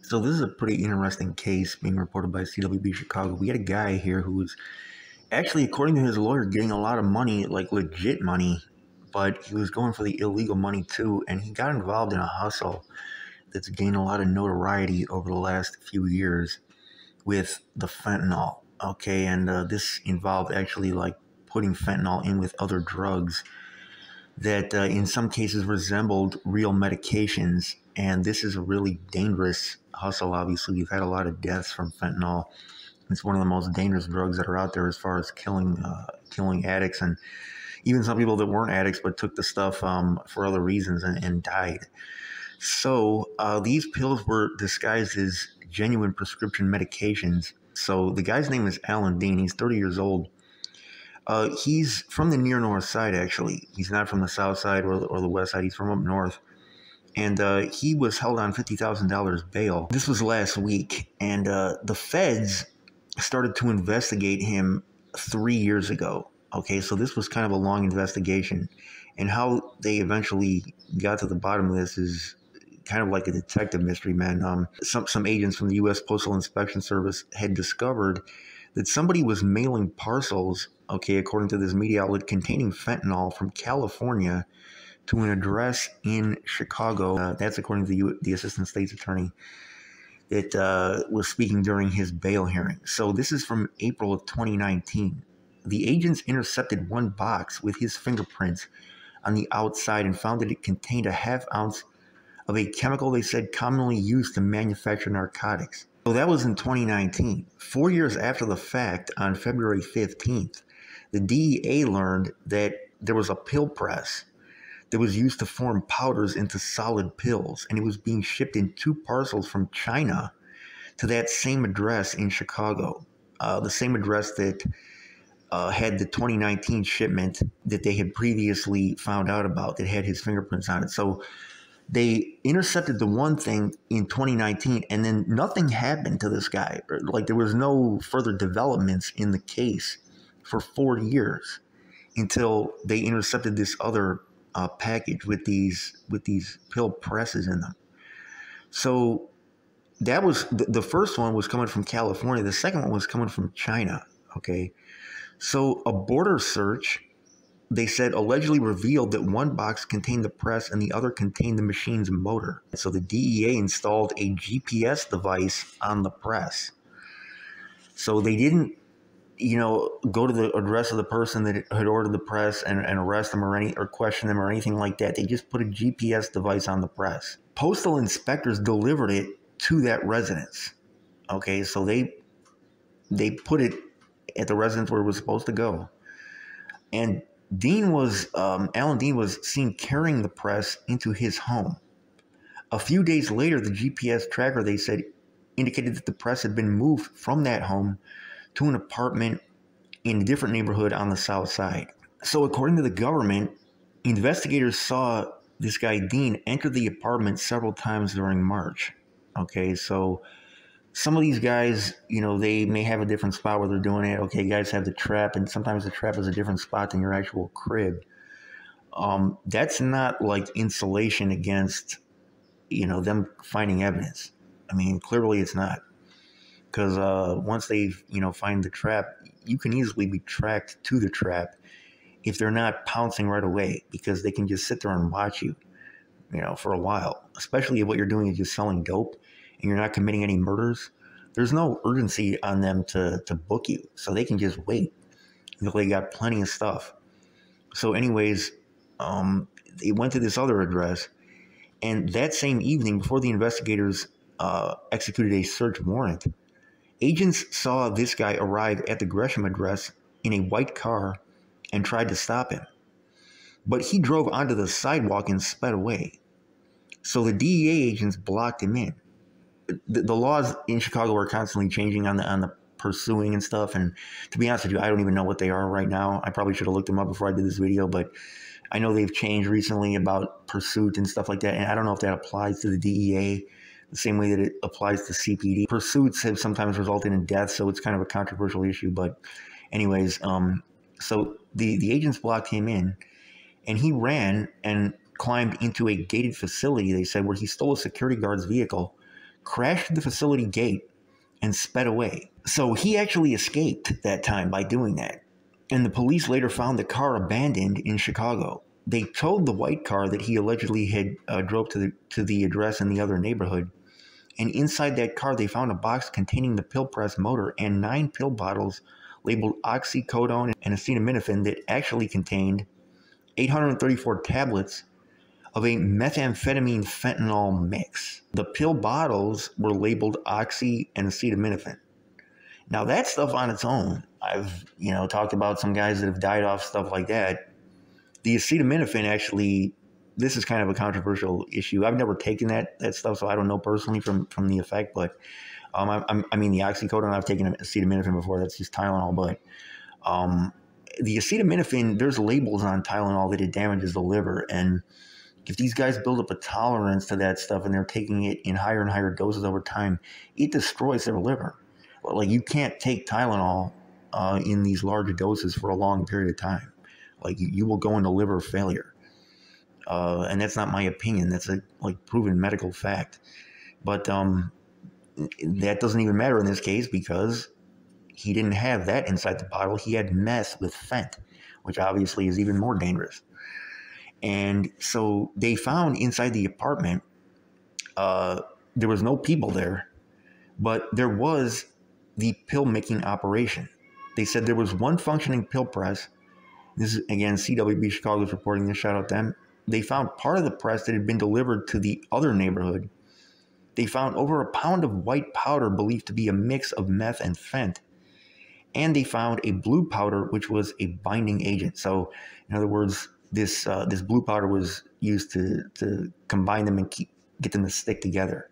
So this is a pretty interesting case being reported by CWB Chicago. We had a guy here who was actually, according to his lawyer, getting a lot of money, like legit money, but he was going for the illegal money too, and he got involved in a hustle that's gained a lot of notoriety over the last few years with the fentanyl. Okay, and this involved actually like putting fentanyl in with other drugs that in some cases resembled real medications. And this is a really dangerous hustle. Obviously, we've had a lot of deaths from fentanyl. It's one of the most dangerous drugs that are out there as far as killing addicts, and even some people that weren't addicts but took the stuff for other reasons and died. So these pills were disguised as genuine prescription medications. So the guy's name is Alan Dean. He's 30 years old. He's from the near north side, actually. He's not from the south side or the west side. He's from up north. And he was held on $50,000 bail. This was last week. And the feds started to investigate him 3 years ago. Okay, so this was kind of a long investigation. And how they eventually got to the bottom of this is kind of like a detective mystery, man. Some agents from the U.S. Postal Inspection Service had discovered that somebody was mailing parcels, okay, according to this media outlet, containing fentanyl from California to an address in Chicago. That's according to the assistant state's attorney that was speaking during his bail hearing. So this is from April of 2019. The agents intercepted one box with his fingerprints on the outside and found that it contained a half ounce of a chemical they said commonly used to manufacture narcotics. So that was in 2019. 4 years after the fact, on February 15th, the DEA learned that there was a pill press that was used to form powders into solid pills, and it was being shipped in 2 parcels from China to that same address in Chicago, the same address that had the 2019 shipment that they had previously found out about that had his fingerprints on it. So they intercepted the one thing in 2019, and then nothing happened to this guy. Like, there was no further developments in the case for 4 years until they intercepted this other package with these pill presses in them. So that was the first one was coming from California. The second one was coming from China. Okay, so a border search, they said, allegedly revealed that one box contained the press and the other contained the machine's motor. So the DEA installed a GPS device on the press. So they didn't, go to the address of the person that had ordered the press and arrest them or question them or anything like that. They just put a GPS device on the press. Postal inspectors delivered it to that residence. Okay, so they put it at the residence where it was supposed to go. And Alan Dean was seen carrying the press into his home. A few days later, the GPS tracker, they said, indicated that the press had been moved from that home to an apartment in a different neighborhood on the south side. So according to the government, investigators saw this guy Dean enter the apartment several times during March. Okay, so some of these guys, they may have a different spot where they're doing it. Okay, guys have the trap, and sometimes the trap is a different spot than your actual crib. That's not like insulation against, them finding evidence. I mean, clearly it's not. Because once they, find the trap, you can easily be tracked to the trap if they're not pouncing right away, because they can just sit there and watch you, for a while. Especially if what you're doing is just selling dope and you're not committing any murders. There's no urgency on them to book you, so they can just wait until they got plenty of stuff. So anyways, they went to this other address, and that same evening, before the investigators executed a search warrant, agents saw this guy arrive at the Gresham address in a white car and tried to stop him. But he drove onto the sidewalk and sped away. So the DEA agents blocked him in. The laws in Chicago are constantly changing on the pursuing and stuff. And to be honest with you, I don't even know what they are right now. I probably should have looked them up before I did this video, but I know they've changed recently about pursuit and stuff like that. And I don't know if that applies to the DEA the same way that it applies to CPD. Pursuits have sometimes resulted in death, so it's kind of a controversial issue. But anyways, so the agents blocked him in, and he ran and climbed into a gated facility, they said, where he stole a security guard's vehicle, crashed the facility gate and sped away. So he actually escaped that time by doing that. And the police later found the car abandoned in Chicago. They towed the white car that he allegedly had drove to the address in the other neighborhood. And inside that car, they found a box containing the pill press motor and 9 pill bottles labeled oxycodone and acetaminophen that actually contained 834 tablets of a methamphetamine fentanyl mix. The pill bottles were labeled oxy and acetaminophen. Now that stuff on its own, I've talked about some guys that have died off stuff like that. The acetaminophen actually, this is kind of a controversial issue. I've never taken that stuff, so I don't know personally from the effect. But I mean the oxycodone, I've taken acetaminophen before. That's just Tylenol. But the acetaminophen, there's labels on Tylenol that it damages the liver, and if these guys build up a tolerance to that stuff and they're taking it in higher and higher doses over time, it destroys their liver. Like, you can't take Tylenol in these large doses for a long period of time. Like, you will go into liver failure. And that's not my opinion. That's a proven medical fact. But that doesn't even matter in this case, because he didn't have that inside the bottle. He had meth with Fent, which obviously is even more dangerous. And so they found inside the apartment, there was no people there, but there was the pill making operation. They said there was one functioning pill press. This is, again, CWB Chicago is reporting this. Shout out them. They found part of the press that had been delivered to the other neighborhood. They found over a pound of white powder believed to be a mix of meth and Fent. And they found a blue powder, which was a binding agent. So, in other words, this blue powder was used to combine them and get them to stick together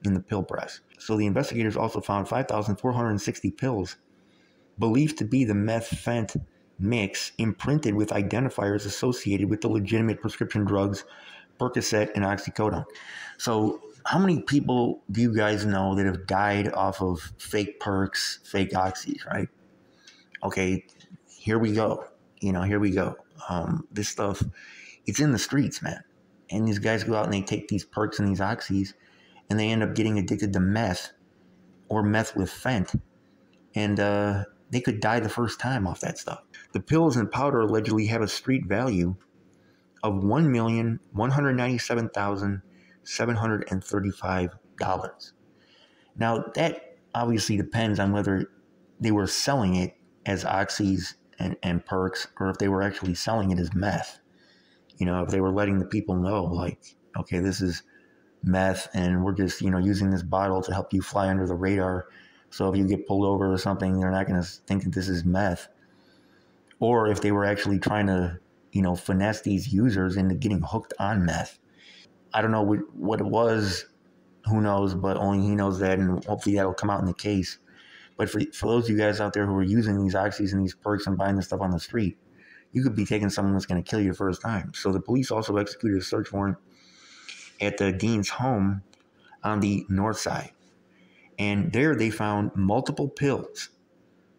in the pill press. So the investigators also found 5,460 pills believed to be the meth-Fent mix, imprinted with identifiers associated with the legitimate prescription drugs Percocet and oxycodone. So how many people do you guys know that have died off of fake perks, fake oxys, right? Okay, here we go. Here we go. This stuff, it's in the streets, man. And these guys go out and they take these perks and these oxys, and they end up getting addicted to meth or meth with Fent. And they could die the first time off that stuff. The pills and powder allegedly have a street value of $1,197,735. Now, that obviously depends on whether they were selling it as oxys and perks, or if they were actually selling it as meth. If they were letting the people know, like, okay, this is meth, and we're just, using this bottle to help you fly under the radar. So if you get pulled over or something, they're not going to think that this is meth. Or if they were actually trying to, finesse these users into getting hooked on meth. I don't know what it was. Who knows? But only he knows that, and hopefully that'll come out in the case. But for those of you guys out there who are using these oxys and these perks and buying this stuff on the street, you could be taking someone that's going to kill you the first time. So the police also executed a search warrant at the Dean's home on the north side. And there they found multiple pills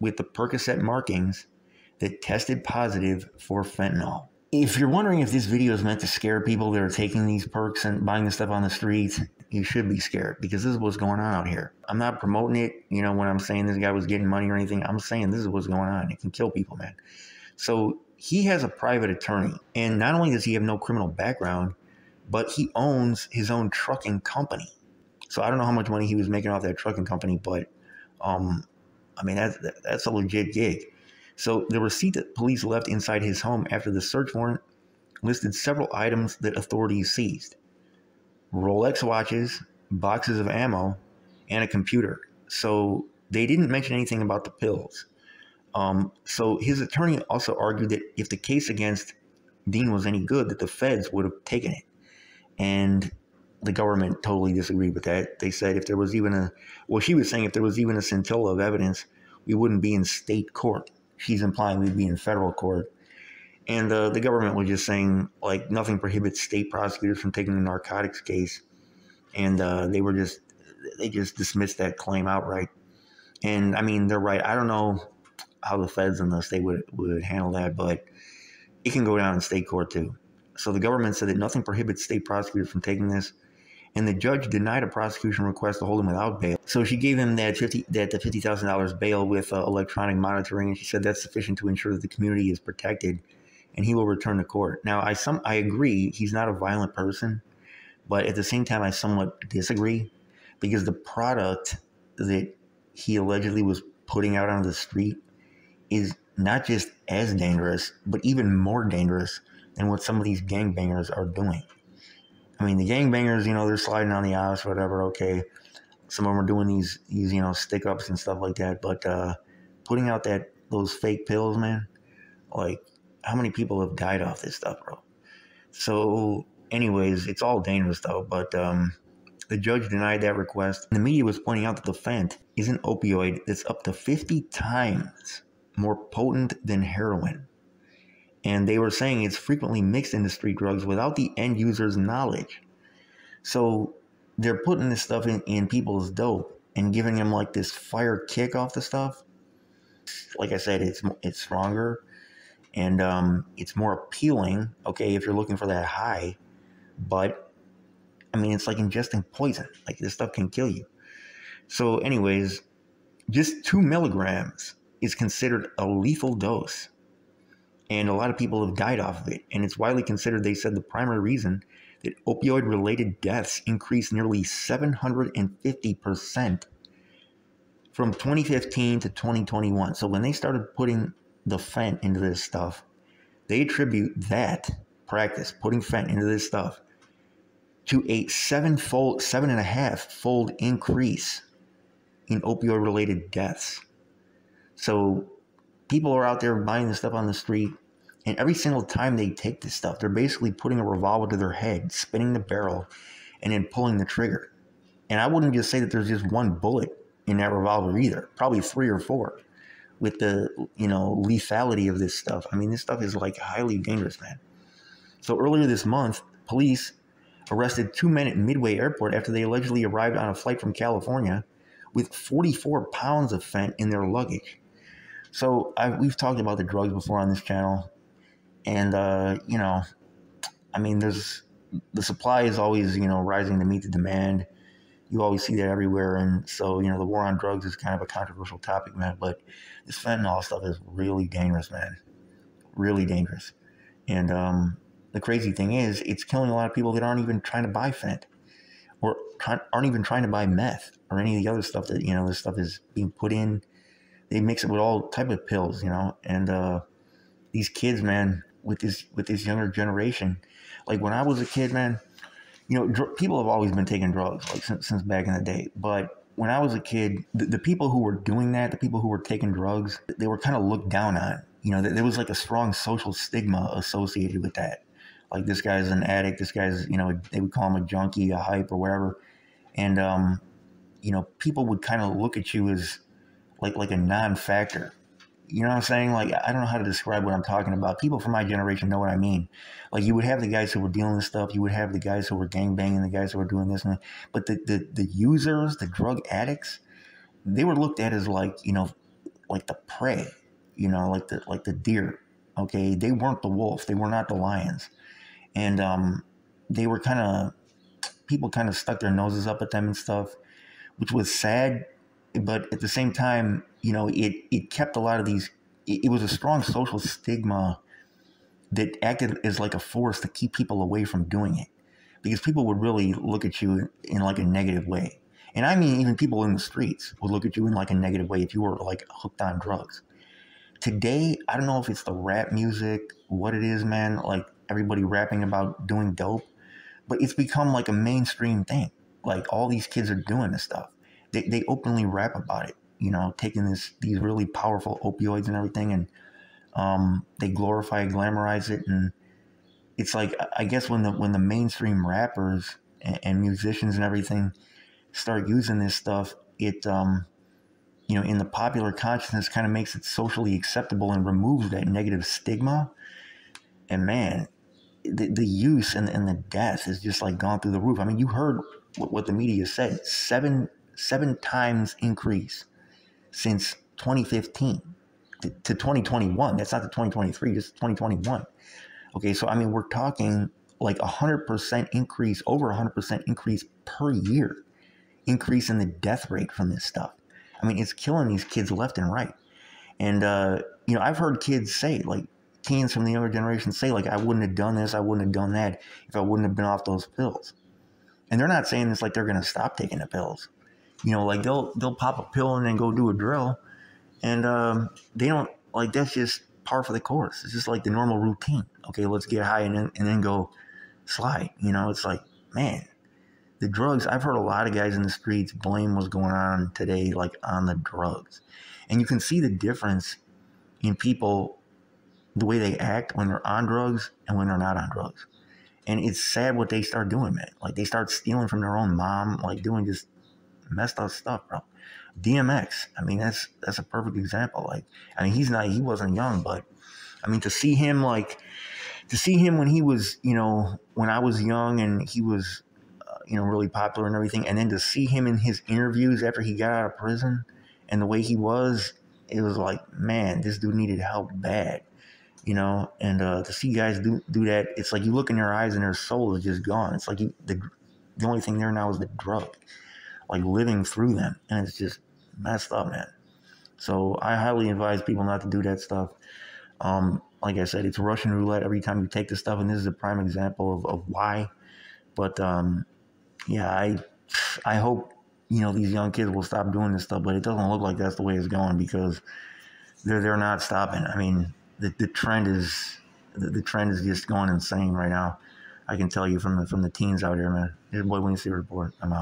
with the Percocet markings that tested positive for fentanyl. If you're wondering if this video is meant to scare people that are taking these perks and buying this stuff on the streets, you should be scared, because this is what's going on out here. I'm not promoting it, when I'm saying this guy was getting money or anything. I'm saying this is what's going on. It can kill people, man. So he has a private attorney, and not only does he have no criminal background, but he owns his own trucking company. So I don't know how much money he was making off that trucking company, but that's a legit gig. So the receipt that police left inside his home after the search warrant listed several items that authorities seized: Rolex watches, boxes of ammo, and a computer. So they didn't mention anything about the pills. So his attorney also argued that if the case against Dean was any good, that the feds would have taken it. And the government totally disagreed with that. They said if there was even she was saying if there was even a scintilla of evidence, we wouldn't be in state court. She's implying we'd be in federal court. And the government was just saying, like, nothing prohibits state prosecutors from taking a narcotics case. And they just dismissed that claim outright. And, they're right. I don't know how the feds in the state would handle that, but it can go down in state court too. So the government said that nothing prohibits state prosecutors from taking this, and the judge denied a prosecution request to hold him without bail. So she gave him the $50,000 bail with electronic monitoring, and she said that's sufficient to ensure that the community is protected, and he will return to court. Now, I agree he's not a violent person, but at the same time, I somewhat disagree, because the product that he allegedly was putting out on the street is not just as dangerous, but even more dangerous than what some of these gangbangers are doing. I mean, the gangbangers, they're sliding on the aisles, whatever, okay. Some of them are doing these stick-ups and stuff like that. But putting out those fake pills, man, like, how many people have died off this stuff, bro? So, anyways, it's all dangerous, though. But the judge denied that request. And the media was pointing out that the Fent is an opioid that's up to 50 times more potent than heroin. And they were saying it's frequently mixed into street drugs without the end user's knowledge. So they're putting this stuff in people's dope and giving them like this fire kick off the stuff. Like I said, it's stronger and it's more appealing, okay, if you're looking for that high. But, I mean, it's like ingesting poison. Like, this stuff can kill you. So anyways, just 2 milligrams is considered a lethal dose. And a lot of people have died off of it. And it's widely considered, they said, the primary reason that opioid-related deaths increased nearly 750% from 2015 to 2021. So when they started putting the Fent into this stuff, they attribute that practice, putting Fent into this stuff, to a 7.5-fold increase in opioid-related deaths. So people are out there buying this stuff on the street, and every single time they take this stuff, they're basically putting a revolver to their head, spinning the barrel, and then pulling the trigger. And I wouldn't just say that there's just one bullet in that revolver either. Probably 3 or 4 with the, lethality of this stuff. I mean, this stuff is like highly dangerous, man. So earlier this month, police arrested 2 men at Midway Airport after they allegedly arrived on a flight from California with 44 pounds of Fent in their luggage. So we've talked about the drugs before on this channel. And, I mean, the supply is always, rising to meet the demand. You always see that everywhere. And so, the war on drugs is kind of a controversial topic, man. But this fentanyl stuff is really dangerous, man. Really dangerous. And the crazy thing is, it's killing a lot of people that aren't even trying to buy Fent or aren't even trying to buy meth or any of the other stuff that, this stuff is being put in. They mix it with all type of pills, and these kids, man, with this younger generation, like when I was a kid, man, people have always been taking drugs, like since back in the day. But when I was a kid, the people who were doing that, the people who were taking drugs, they were kind of looked down on. There was like a strong social stigma associated with that. Like, this guy's an addict, this guy's, they would call him a junkie, a hype, or whatever. And, people would kind of look at you as like a non-factor. You know what I'm saying? Like, I don't know how to describe what I'm talking about. People from my generation know what I mean. Like, you would have the guys who were dealing with stuff. You would have the guys who were gangbanging, the guys who were doing this and that. But the users, the drug addicts, they were looked at as like, like the prey, like the deer. Okay, they weren't the wolf. They were not the lions. And they were people kind of stuck their noses up at them and stuff, which was sad. But at the same time, it kept a lot of these, it was a strong social stigma that acted as like a force to keep people away from doing it, because people would really look at you in like a negative way. And I mean, even people in the streets would look at you in like a negative way if you were like hooked on drugs. Today, I don't know if it's the rap music, what it is, man, like everybody rapping about doing dope, but it's become like a mainstream thing. Like, all these kids are doing this stuff. They openly rap about it, taking these really powerful opioids and everything, and they glorify, glamorize it, and it's like, I guess when the mainstream rappers and musicians and everything start using this stuff, it in the popular consciousness kind of makes it socially acceptable and removes that negative stigma. And man, the use and the death has just like gone through the roof. I mean, you heard what the media said, seven times increase since 2015 to 2021. That's not the 2023, just 2021. Okay, so I mean, we're talking like 100% increase, over 100% increase per year increase in the death rate from this stuff. I mean, it's killing these kids left and right. And, I've heard kids say, like, teens from the younger generation say, like, I wouldn't have done this, I wouldn't have done that if I wouldn't have been off those pills. And they're not saying this like they're going to stop taking the pills. Like they'll pop a pill and then go do a drill. And they don't, like, that's just par for the course. It's just like the normal routine. Okay, let's get high and then go slide. It's like, man, the drugs, I've heard a lot of guys in the streets blame what's going on today, like, on the drugs. And you can see the difference in people, the way they act when they're on drugs and when they're not on drugs. And it's sad what they start doing, man. Like, they start stealing from their own mom, like doing just messed up stuff, bro. DMX, I mean, that's a perfect example. Like, I mean, he wasn't young, but I mean, to see him when he was, when I was young and he was, really popular and everything, and then to see him in his interviews after he got out of prison and the way he was, it was like, man, this dude needed help bad, and to see guys do that, it's like you look in their eyes and their soul is just gone. It's like the only thing there now is the drug, like, living through them, and it's just messed up, man. So I highly advise people not to do that stuff. Like I said, it's Russian roulette every time you take this stuff, and this is a prime example of why. But yeah, I hope these young kids will stop doing this stuff, but it doesn't look like that's the way it's going, because they're not stopping. I mean, the trend is just going insane right now. I can tell you from the teens out here, man. Here's your boy Winnie C. Report. I'm out.